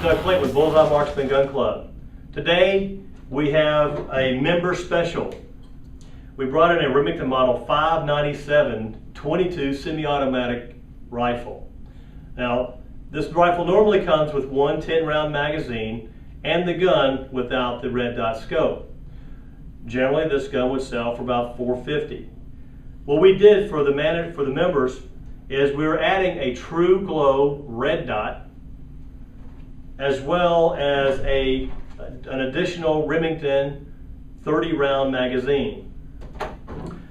Doug Clayton with Bullseye Marksman Gun Club. Today we have a member special. We brought in a Remington Model 597 22 semi-automatic rifle. Now this rifle normally comes with one 10-round magazine and the gun without the red dot scope. Generally this gun would sell for about $450. What we did for the members is we were adding a true glow red dot as well as an additional Remington 30-round magazine.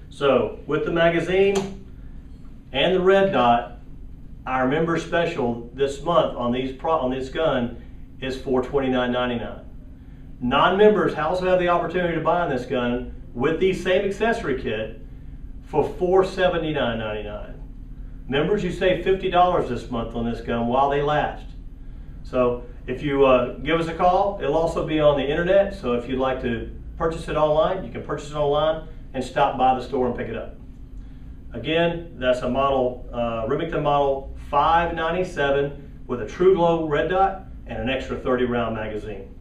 So with the magazine and the red dot, our member special this month on this gun is $429.99. Non-members also have the opportunity to buy this gun with the same accessory kit for $479.99. Members, you save $50 this month on this gun while they last. So if you give us a call, it'll also be on the internet. So if you'd like to purchase it online, you can purchase it online and stop by the store and pick it up. Again, that's a Remington Model 597 with a true glow red dot and an extra 30-round magazine.